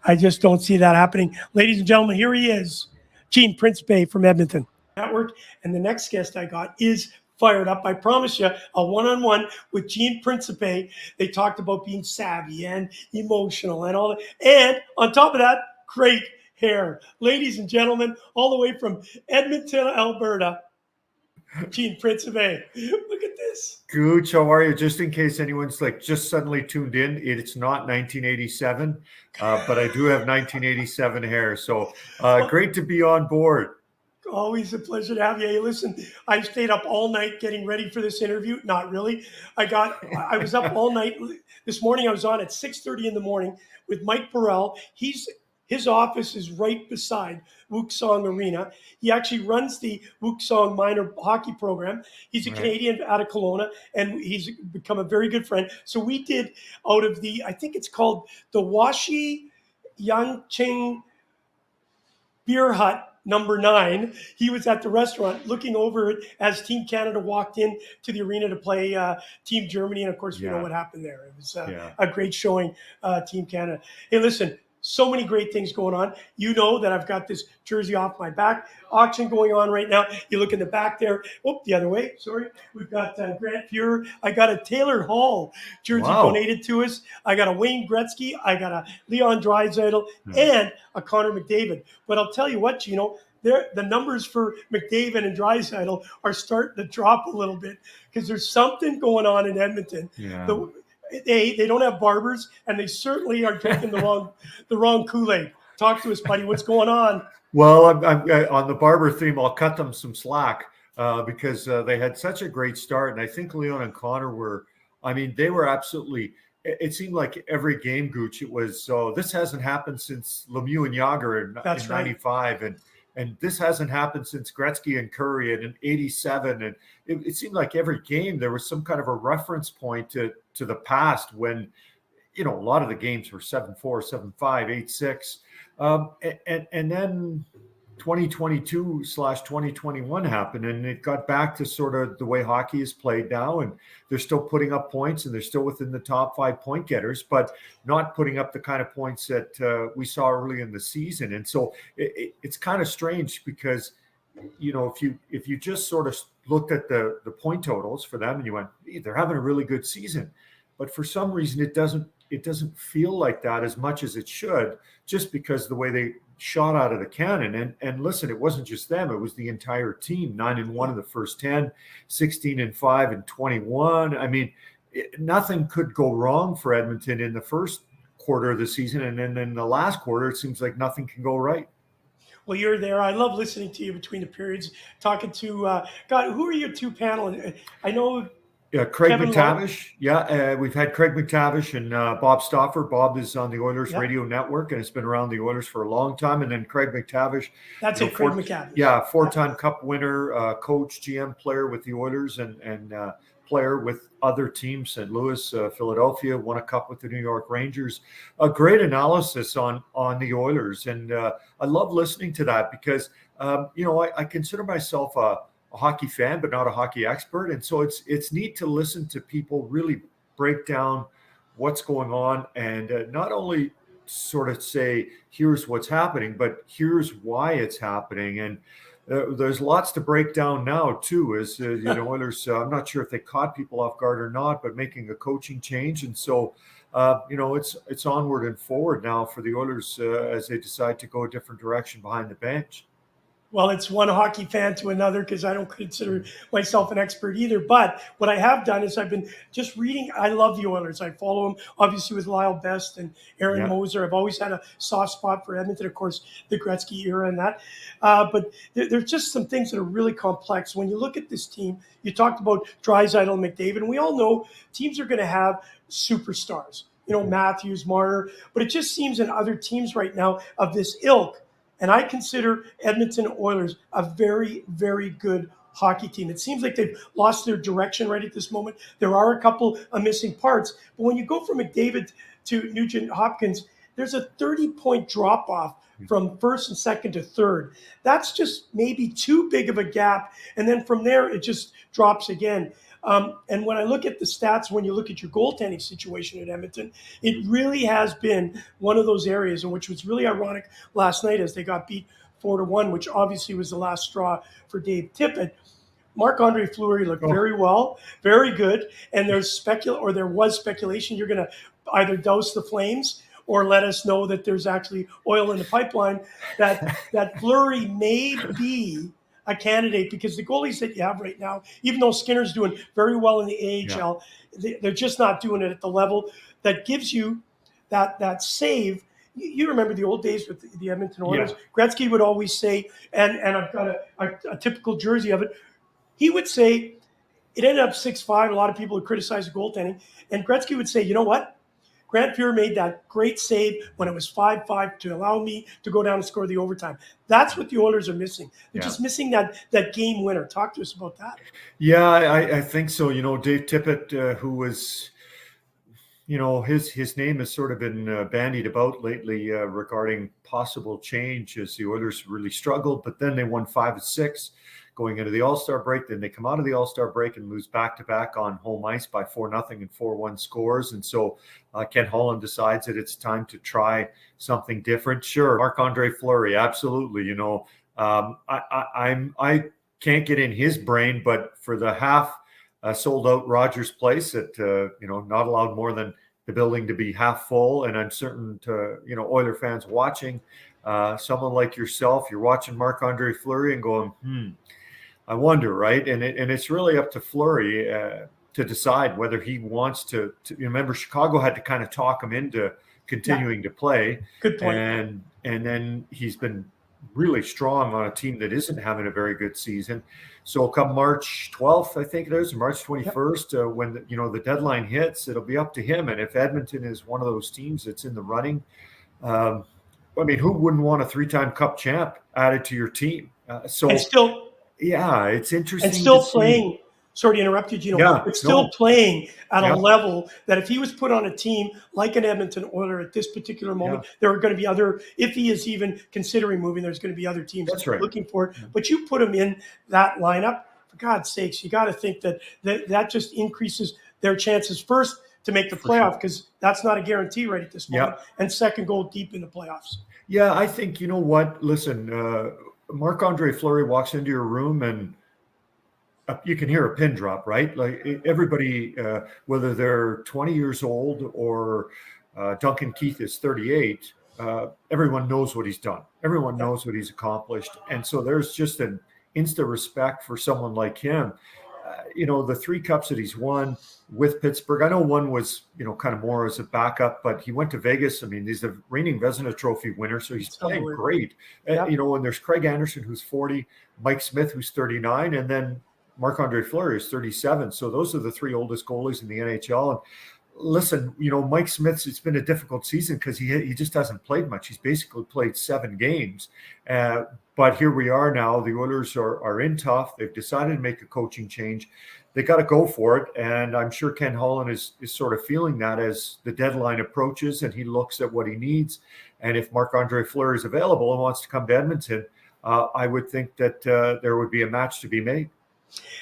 I just don't see that happening. Ladies and gentlemen, here he is, Gene Principe from Edmonton Network. And the next guest I got is fired up. I promise you, a one-on-one with Gene Principe. They talked about being savvy and emotional and all that. And on top of that, great hair. Ladies and gentlemen, all the way from Edmonton, Alberta, Gene Principe. Look at this. Gouche, how are you? Just in case anyone's just suddenly tuned in, it's not 1987, but I do have 1987 hair. So great to be on board. Always a pleasure to have you. Hey, listen, I stayed up all night getting ready for this interview. Not really. I was up all night. This morning I was on at 6:30 in the morning with Mike Burrell. His office is right beside Wuxong Arena. He actually runs the Wuxong minor hockey program. He's a Canadian out of Kelowna, and he's become a very good friend. So we did out of I think it's called the Washi Yangqing Beer Hut number 9. He was at the restaurant looking over it as Team Canada walked in to the arena to play Team Germany. And, of course, we know what happened there. It was a great showing, Team Canada. Hey, listen. So many great things going on. You know that I've got this jersey off my back auction going on right now. You look in the back there. Oh, the other way. Sorry. We've got Grant Fuhrer. I got a Taylor Hall jersey donated to us. I got a Wayne Gretzky. I got a Leon Draisaitl and a Connor McDavid. But I'll tell you what, Gino, the numbers for McDavid and Draisaitl are starting to drop a little bit because there's something going on in Edmonton. Yeah. They don't have barbers, and they certainly are drinking the wrong Kool-Aid. Talk to us, buddy. What's going on? Well, I'm on the barber theme. I'll cut them some slack because they had such a great start, and I think Leon and Connor were. I mean, they were absolutely. It seemed like every game, Gooch. It was so. This hasn't happened since Lemieux and Yager in '95, and this hasn't happened since Gretzky and Curry in '87, and it seemed like every game there was some kind of a reference point to the past when, a lot of the games were 7-4, 7-5, 8-6. And then 2022/2021 happened, and it got back to sort of the way hockey is played now. And they're still putting up points, and they're still within the top 5 point getters, but not putting up the kind of points that we saw early in the season. And so it's kind of strange because, if you just sort of looked at the point totals for them and you went, they're having a really good season. But for some reason, it doesn't feel like that as much as it should, just because the way they shot out of the cannon. And listen, it wasn't just them, it was the entire team. 9-1 in the first 10, 16-5 and 21. I mean, nothing could go wrong for Edmonton in the first quarter of the season, and then in the last quarter, it seems like nothing can go right. Well, you're there. I love listening to you between the periods, talking to God. Who are your two panel? I know. Yeah, Craig Kevin McTavish. Yeah, we've had Craig McTavish and Bob Stauffer. Bob is on the Oilers radio network and has been around the Oilers for a long time. And then Craig McTavish. That's it, Craig McTavish. Yeah, four-time Cup winner, coach, GM player with the Oilers, and player with other teams, St. Louis, Philadelphia, won a cup with the New York Rangers. A great analysis on the Oilers. And I love listening to that because, I consider myself a hockey fan, but not a hockey expert. And so it's neat to listen to people really break down what's going on and not only sort of say, here's what's happening, but here's why it's happening. And there's lots to break down now too, as Oilers, I'm not sure if they caught people off guard or not, but making a coaching change. And so, it's onward and forward now for the Oilers as they decide to go a different direction behind the bench. Well, it's one hockey fan to another because I don't consider myself an expert either. But what I have done is I've been just reading. I love the Oilers. I follow them, obviously, with Lyle Best and Aaron Moser. I've always had a soft spot for Edmonton, of course, the Gretzky era and that. But there's just some things that are really complex. When you look at this team, you talked about Draisaitl and McDavid, and we all know teams are going to have superstars. Matthews, Marner. But it just seems in other teams right now of this ilk, and I consider Edmonton Oilers a very, very good hockey team. It seems like they've lost their direction right at this moment. There are a couple of missing parts. But when you go from McDavid to Nugent Hopkins, there's a 30-point drop-off from first and second to third. That's just maybe too big of a gap. And then from there, it just drops again. And when I look at the stats, when you look at your goaltending situation at Edmonton, it really has been one of those areas, and which was really ironic last night as they got beat 4-1, which obviously was the last straw for Dave Tippett. Marc-Andre Fleury looked very well, very good, and there was speculation you're going to either douse the Flames or let us know that there's actually oil in the pipeline, that Fleury may be a candidate, because the goalies that you have right now, even though Skinner's doing very well in the AHL, they're just not doing it at the level that gives you that save. You remember the old days with the Edmonton Oilers. Yeah. Gretzky would always say, and I've got a typical jersey of it, he would say, it ended up 6-5. A lot of people would criticize the goaltending. And Gretzky would say, you know what? Grant Fuhr made that great save when it was 5-5 to allow me to go down and score the overtime. That's what the Oilers are missing. They're just missing that game winner. Talk to us about that. Yeah, I think so. Dave Tippett, who was, his name has sort of been bandied about lately regarding possible change as the Oilers really struggled, but then they won 5-6 going into the All-Star break. Then they come out of the All-Star break and lose back-to-back on home ice by 4-0 and 4-1 scores. And so Ken Holland decides that it's time to try something different. Sure, Marc-Andre Fleury, absolutely. I can't get in his brain, but for the half sold-out Rogers Place at, not allowed more than the building to be half full, and I'm certain to, Oiler fans watching, someone like yourself, you're watching Marc-Andre Fleury and going, I wonder, right? And it's really up to Fleury to decide whether he wants to. Remember, Chicago had to kind of talk him into continuing to play. Good point. And then he's been really strong on a team that isn't having a very good season. So come March 12th, I think it is, March 21st, when the deadline hits, it'll be up to him. And if Edmonton is one of those teams that's in the running, who wouldn't want a 3-time Cup champ added to your team? It's interesting. And still playing. Sorry to interrupt you, Gino. But still playing at a level that if he was put on a team like an Edmonton Oiler at this particular moment, there are going to be other, if he is even considering moving, there's going to be other teams looking for it. But you put him in that lineup, for God's sakes, you got to think that just increases their chances, first, to make the playoff, because that's not a guarantee right at this moment, and second, go deep in the playoffs. Yeah, I think, you know what, listen, Marc-Andre Fleury walks into your room and you can hear a pin drop, right? Like everybody, whether they're 20 years old or Duncan Keith is 38, everyone knows what he's done. Everyone knows what he's accomplished. And so there's just an instant respect for someone like him. The 3 cups that he's won with Pittsburgh, I know one was, kind of more as a backup, but he went to Vegas. I mean, he's the reigning Vezina Trophy winner, so he's playing great. And there's Craig Anderson, who's 40, Mike Smith, who's 39, and then Marc-Andre Fleury is 37. So those are the 3 oldest goalies in the NHL. And listen, Mike Smith's, it's been a difficult season because he just hasn't played much. He's basically played 7 games. But here we are now. The Oilers are in tough. They've decided to make a coaching change. They got to go for it. And I'm sure Ken Holland is sort of feeling that as the deadline approaches and he looks at what he needs. And if Marc-Andre Fleury is available and wants to come to Edmonton, I would think that there would be a match to be made.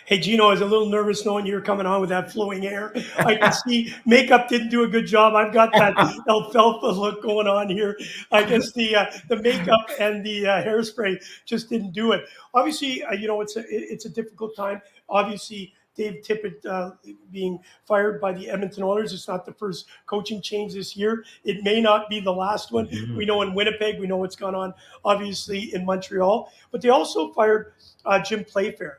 Hey, Gino, I was a little nervous knowing you were coming on with that flowing hair. I can see makeup didn't do a good job. I've got that alfalfa look going on here. I guess the makeup and the hairspray just didn't do it. Obviously, it's a difficult time. Obviously, Dave Tippett being fired by the Edmonton Oilers. It's not the first coaching change this year. It may not be the last one. Mm-hmm. We know in Winnipeg. We know what's gone on, obviously, in Montreal. But they also fired Jim Playfair.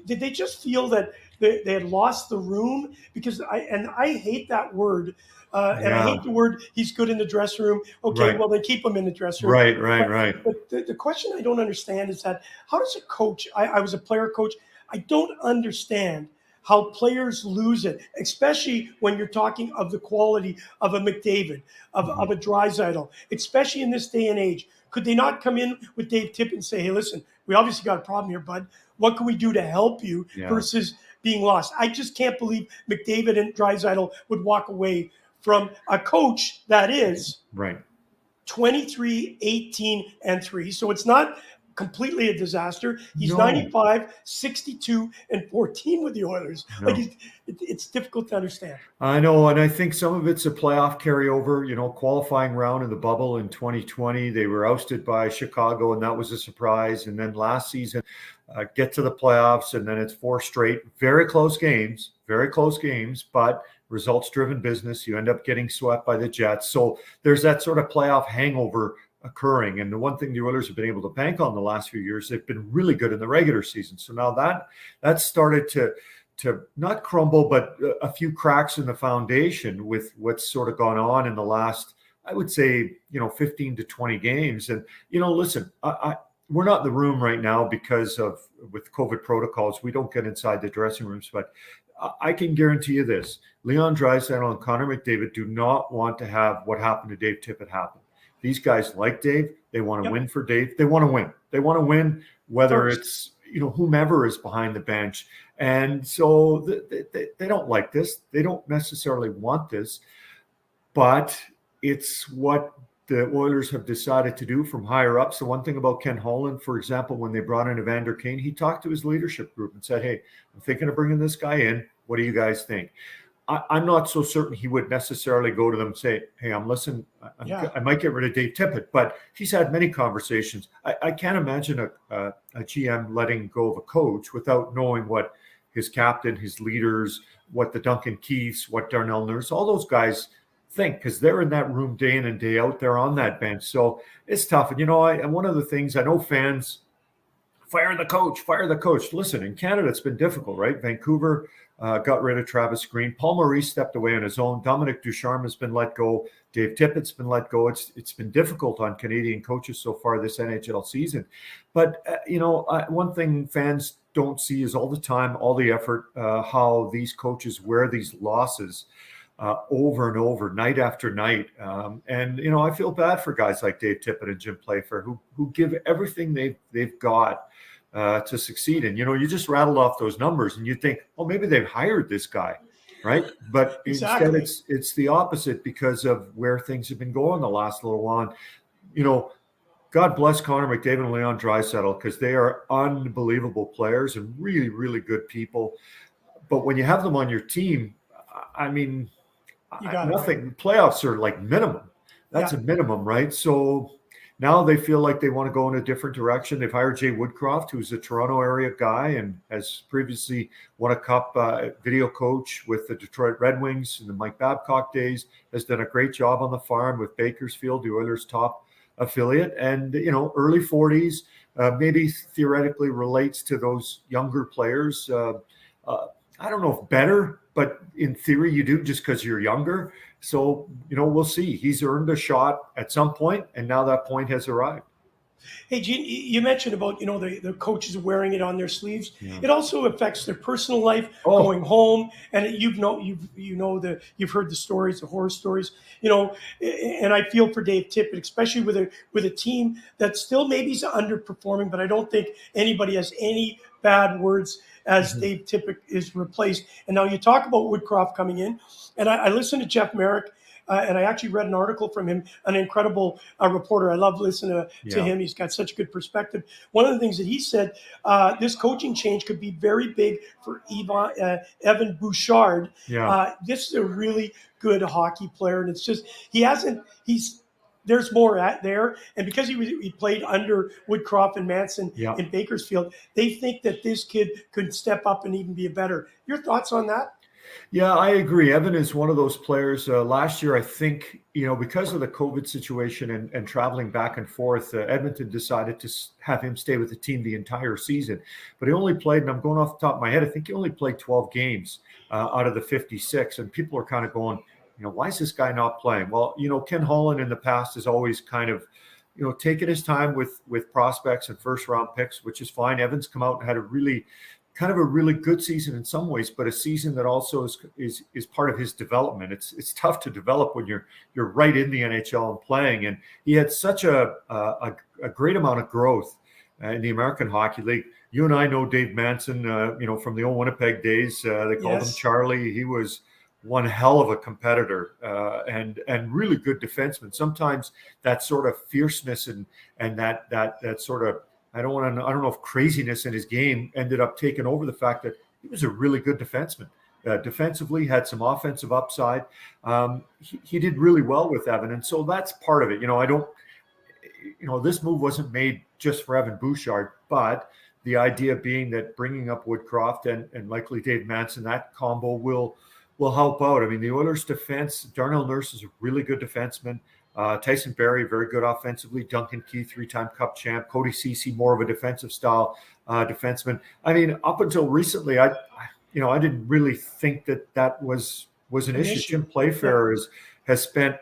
Did they just feel that they had lost the room? Because I hate that word. And I hate the word, he's good in the dressing room. Okay, right. Well, then keep him in the dressing room. Right. But the question I don't understand is that how does a coach, I was a player coach, I don't understand how players lose it, especially when you're talking of the quality of a McDavid, of a Draisaitl, especially in this day and age. Could they not come in with Dave Tippett and say, hey, listen, we obviously got a problem here, bud. What can we do to help you versus being lost? I just can't believe McDavid and Draisaitl would walk away from a coach that is 23, 18, and 3. So it's not completely a disaster. He's 95, 62, and 14 with the Oilers. No. Like it's difficult to understand. I know, and I think some of it's a playoff carryover. Qualifying round in the bubble in 2020, they were ousted by Chicago, and that was a surprise. And then last season, get to the playoffs, and then it's 4 straight very close games, but results-driven business. You end up getting swept by the Jets. So there's that sort of playoff hangover occurring. And the one thing the Oilers have been able to bank on the last few years, they've been really good in the regular season. So now that started to not crumble, but a few cracks in the foundation with what's sort of gone on in the last, I would say, 15 to 20 games. And, listen, we're not in the room right now because with COVID protocols, we don't get inside the dressing rooms, but I can guarantee you this, Leon Draisaitl and Connor McDavid do not want to have what happened to Dave Tippett happen. These guys like Dave. They want to win for Dave. They want to win. They want to win whether it's, whomever is behind the bench. And so they don't like this. They don't necessarily want this, but it's what the Oilers have decided to do from higher ups. The one thing about Ken Holland, for example, when they brought in Evander Kane, he talked to his leadership group and said, hey, I'm thinking of bringing this guy in. What do you guys think? I'm not so certain he would necessarily go to them and say, hey, I might get rid of Dave Tippett, but he's had many conversations. I can't imagine a GM letting go of a coach without knowing what his captain, his leaders, what the Duncan Keiths, what Darnell Nurse, all those guys think, because they're in that room day in and day out. They're on that bench. So it's tough. And, and one of the things I know fans, fire the coach. Listen, in Canada, it's been difficult, right? Vancouver got rid of Travis Green. Paul Maurice stepped away on his own. Dominic Ducharme has been let go. Dave Tippett's been let go. It's been difficult on Canadian coaches so far this NHL season. But, one thing fans don't see is all the time, all the effort, how these coaches wear these losses over and over, night after night. And I feel bad for guys like Dave Tippett and Jim Playfair who give everything they've got to succeed. And, you just rattled off those numbers and you think, oh, maybe they've hired this guy, right? But instead it's the opposite because of where things have been going the last little while. God bless Connor McDavid and Leon Draisaitl because they are unbelievable players and really, really good people. But when you have them on your team, I mean, nothing. Playoffs are like minimum. That's a minimum, right? So now they feel like they want to go in a different direction. They've hired Jay Woodcroft, who's a Toronto area guy and has previously won a cup video coach with the Detroit Red Wings in the Mike Babcock days, has done a great job on the farm with Bakersfield, the Oilers' top affiliate. And, early 40s, maybe theoretically relates to those younger players. I don't know if better, but in theory you do just because you're younger. So, we'll see. He's earned a shot at some point, and now that point has arrived. Hey, Gene, you mentioned about, the coaches wearing it on their sleeves. Yeah. It also affects their personal life, Oh. going home, and you've heard the stories, the horror stories, and I feel for Dave Tippett, especially with a team that still maybe is underperforming, but I don't think anybody has any bad words as Dave Tippett is replaced. And now you talk about Woodcroft coming in, and I listened to Jeff Merrick, and I actually read an article from him, an incredible reporter. I love listening to him. He's got such good perspective. One of the things that he said, this coaching change could be very big for Evan Bouchard. Yeah. This is a really good hockey player, and it's just there's more there. And because he played under Woodcroft and Manson in Bakersfield, they think that this kid could step up and even be a better. Your thoughts on that? Yeah, I agree. Evan is one of those players. Last year, I think, because of the COVID situation and traveling back and forth, Edmonton decided to have him stay with the team the entire season. But he only played, and I'm going off the top of my head, I think he only played 12 games out of the 56. And people are kind of going, why is this guy not playing? Well, Ken Holland in the past has always kind of, taken his time with prospects and first round picks, which is fine. Evan's come out and had a really good season in some ways, but a season that also is part of his development. It's tough to develop when you're right in the NHL and playing. And he had such a great amount of growth in the American Hockey League. You and I know Dave Manson, from the old Winnipeg days. They called him Charlie. He was one hell of a competitor and really good defenseman. Sometimes that sort of fierceness and that sort of, I don't know if craziness in his game ended up taking over the fact that he was a really good defenseman. Defensively, had some offensive upside. He did really well with Evan, and so that's part of it. This move wasn't made just for Evan Bouchard, but the idea being that bringing up Woodcroft and likely Dave Manson, that combo will help out. I mean, the Oilers' defense, Darnell Nurse is a really good defenseman. Tyson Barrie, very good offensively. Duncan Keith, 3-time Cup champ. Cody Ceci, more of a defensive style defenseman. I mean, up until recently, I didn't really think that was an issue. Jim Playfair has spent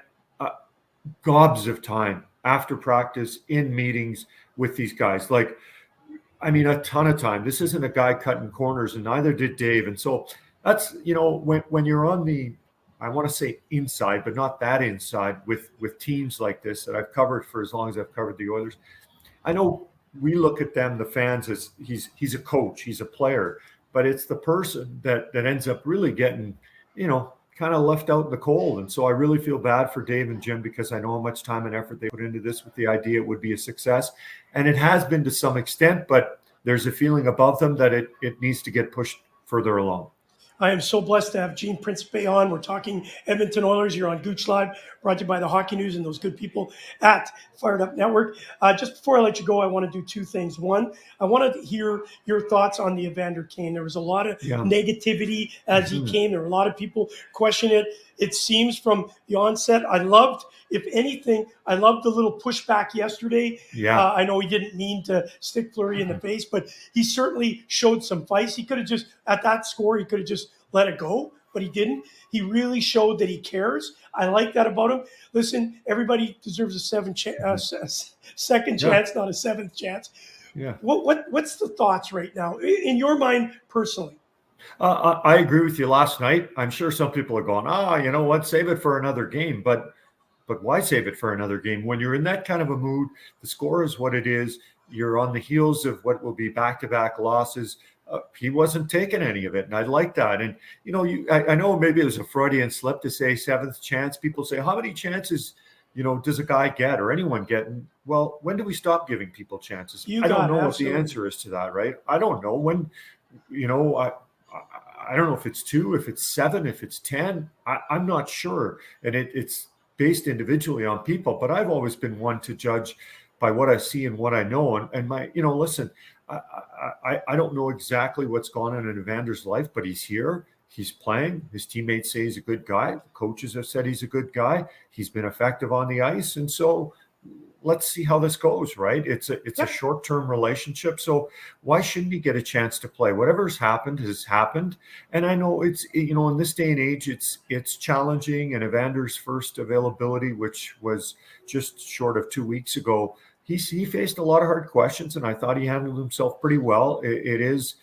gobs of time after practice in meetings with these guys. A ton of time. This isn't a guy cutting corners, and neither did Dave. And so that's, when you're on the, I want to say inside, but not that inside with teams like this that I've covered for as long as I've covered the Oilers. I know we look at them, the fans, as he's a coach, he's a player, but it's the person that ends up really getting, kind of left out in the cold. And so I really feel bad for Dave and Jim because I know how much time and effort they put into this with the idea it would be a success. And it has been to some extent, but there's a feeling above them that it needs to get pushed further along. I am so blessed to have Gene Principe on. We're talking Edmonton Oilers. You're on Gouche Live, brought to you by the Hockey News and those good people at Fired Up Network. Just before I let you go, I want to do two things. One, I wanted to hear your thoughts on the Evander Kane. There was a lot of negativity as he came. There were a lot of people questioning it. It seems from the onset, I loved the little pushback yesterday. I know he didn't mean to stick Fleury in the face, but he certainly showed some fight. He could have just, at that score, he could have just let it go, but he didn't. He really showed that he cares. I like that about him. Listen, everybody deserves a second chance, not a seventh chance. Yeah. What's the thoughts right now in your mind personally? I agree with you. Last night, I'm sure some people are going, you know what, save it for another game. But why save it for another game? When you're in that kind of a mood, the score is what it is. You're on the heels of what will be back-to-back losses. He wasn't taking any of it, and I like that. And, I know maybe it was a Freudian slip to say seventh chance. People say, how many chances, does a guy get or anyone get? And, well, when do we stop giving people chances? I don't know what the answer is to that, right? I don't know. When, I don't know if it's 2, if it's 7, if it's 10. I'm not sure. And it's based individually on people. But I've always been one to judge by what I see and what I know. And my, listen, I don't know exactly what's gone on in Evander's life, but he's here. He's playing. His teammates say he's a good guy. The coaches have said he's a good guy. He's been effective on the ice. And so let's see how this goes, right? It's a short-term relationship. So why shouldn't he get a chance to play? Whatever's happened has happened. And I know it's, in this day and age, it's challenging. And Evander's first availability, which was just short of 2 weeks ago, he faced a lot of hard questions, and I thought he handled himself pretty well. It is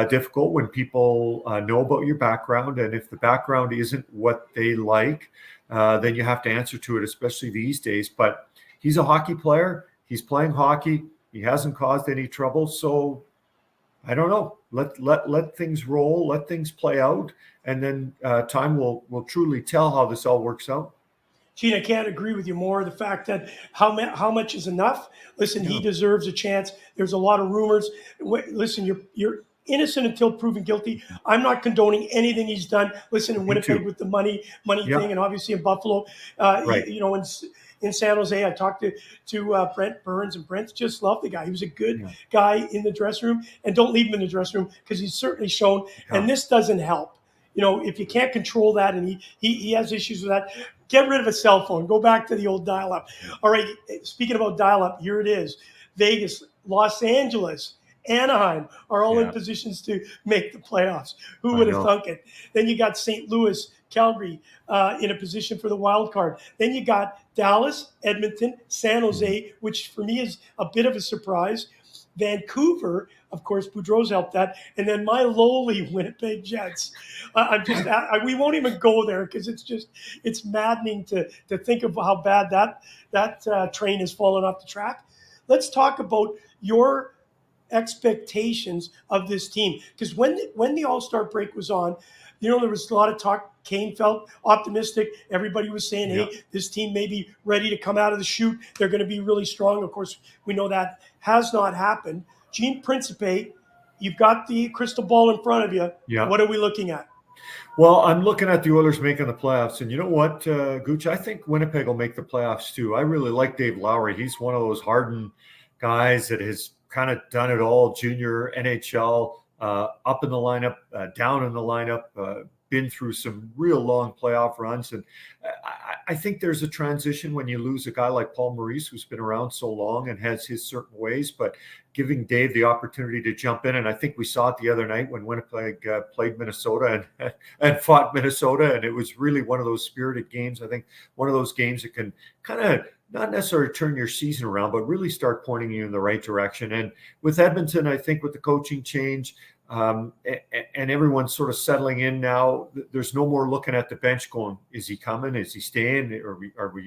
difficult when people know about your background, and if the background isn't what they like, then you have to answer to it, especially these days. But he's a hockey player. He's playing hockey. He hasn't caused any trouble. So I don't know. Let things roll. Let things play out, and then time will truly tell how this all works out. Gene, I can't agree with you more. The fact that how much is enough? Listen, he deserves a chance. There's a lot of rumors. Listen, you're innocent until proven guilty. I'm not condoning anything he's done. Listen, in Winnipeg with the money thing, and obviously in Buffalo, Right. in San Jose, I talked to Brent Burns, and Brent just loved the guy. He was a good guy in the dressing room, and don't leave him in the dressing room because he's certainly shown. And this doesn't help. If you can't control that, and he has issues with that, get rid of a cell phone. Go back to the old dial-up. All right, speaking about dial-up, here it is. Vegas, Los Angeles, Anaheim are all in positions to make the playoffs. Who would have thunk it? Then you got St. Louis, Calgary in a position for the wild card. Then you got Dallas, Edmonton, San Jose, which for me is a bit of a surprise. Vancouver, of course, Boudreau's helped that, and then my lowly Winnipeg Jets. We won't even go there because it's maddening to think of how bad that train has fallen off the track. Let's talk about your expectations of this team, because when the All-Star break was on, there was a lot of talk. Kane felt optimistic. Everybody was saying, hey, this team may be ready to come out of the chute. They're going to be really strong. Of course, we know that has not happened. Gene Principe, you've got the crystal ball in front of you. Yeah. What are we looking at? Well, I'm looking at the Oilers making the playoffs. And you know what, Gouche? I think Winnipeg will make the playoffs too. I really like Dave Lowry. He's one of those hardened guys that has kind of done it all, junior, NHL, up in the lineup, down in the lineup, been through some real long playoff runs. And I think there's a transition when you lose a guy like Paul Maurice, who's been around so long and has his certain ways, but giving Dave the opportunity to jump in. And I think we saw it the other night when Winnipeg played Minnesota and fought Minnesota. And it was really one of those spirited games. I think one of those games that can kind of not necessarily turn your season around, but really start pointing you in the right direction. And with Edmonton, I think with the coaching change, and everyone's sort of settling in now, there's no more looking at the bench going, is he coming? Is he staying?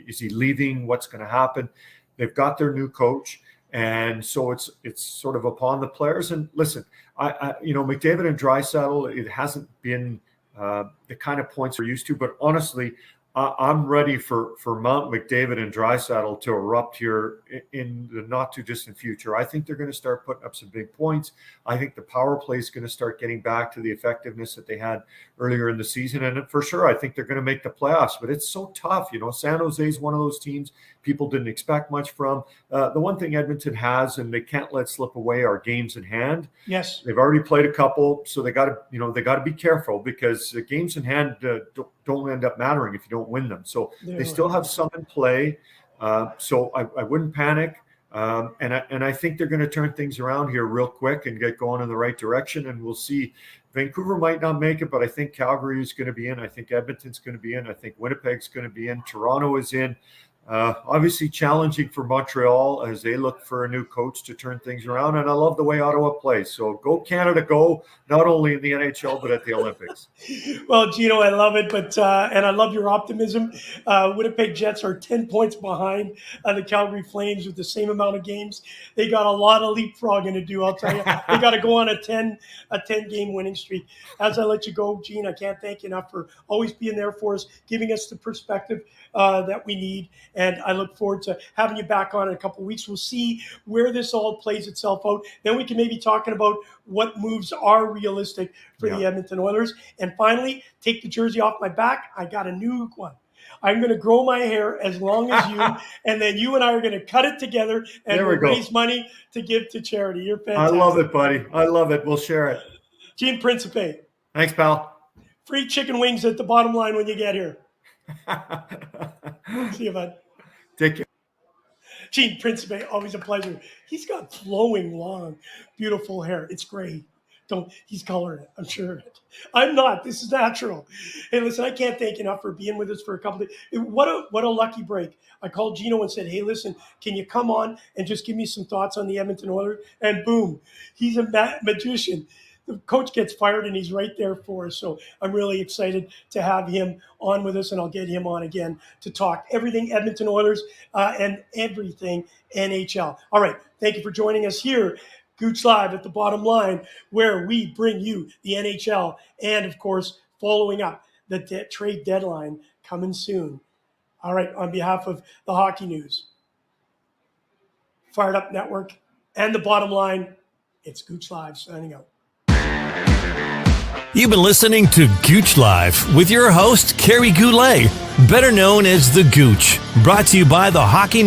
Is he leaving? What's going to happen? They've got their new coach. And so it's sort of upon the players. And listen, McDavid and Draisaitl, it hasn't been the kind of points we're used to, but honestly, I'm ready for Mount McDavid and Draisaitl to erupt here in the not too distant future. I think they're going to start putting up some big points. I think the power play is going to start getting back to the effectiveness that they had earlier in the season. And for sure, I think they're going to make the playoffs, but it's so tough. San Jose is one of those teams people didn't expect much from. The one thing Edmonton has, and they can't let slip away, are games in hand. Yes. They've already played a couple, so they got to be careful, because games in hand don't end up mattering if you don't win them. So they still have some in play. So I wouldn't panic. And I think they're going to turn things around here real quick and get going in the right direction. And we'll see. Vancouver might not make it, but I think Calgary is going to be in. I think Edmonton's going to be in. I think Winnipeg's going to be in. Toronto is in. Obviously challenging for Montreal as they look for a new coach to turn things around. And I love the way Ottawa plays. So go Canada, go, not only in the NHL, but at the Olympics. Well, Gino, I love it, but and I love your optimism. Winnipeg Jets are 10 points behind the Calgary Flames with the same amount of games. They got a lot of leapfrogging to do, I'll tell you. They got to go on a 10-game winning streak. As I let you go, Gene, I can't thank you enough for always being there for us, giving us the perspective that we need. And I look forward to having you back on in a couple of weeks. We'll see where this all plays itself out. Then we can maybe talking about what moves are realistic for the Edmonton Oilers. And finally, take the jersey off my back. I got a new one. I'm going to grow my hair as long as you, and then you and I are going to cut it together and There we go. raise money to give to charity. You're I fantastic. love it, buddy. I love it. We'll share it. Gene Principe, Thanks, pal. free chicken wings at the bottom line when you get here. See you, bud. Take care. Gene Principe, always a pleasure. He's got flowing, long, beautiful hair. It's gray. He's coloring it. I'm sure of it. I'm not. This is natural. Hey, listen, I can't thank you enough for being with us for a couple of days. What a lucky break. I called Gino and said, hey, listen, can you come on and just give me some thoughts on the Edmonton Oilers? And boom, he's a magician. The coach gets fired and he's right there for us. So I'm really excited to have him on with us, and I'll get him on again to talk everything Edmonton Oilers and everything NHL. All right. Thank you for joining us here. Gouche Live at the bottom line, where we bring you the NHL and, of course, following up the trade deadline coming soon. All right, on behalf of the Hockey News, Fired Up Network, and the bottom line, it's Gouche Live signing out. You've been listening to Gouche Live with your host, Kerry Goulet, better known as The Gouche, brought to you by the Hockey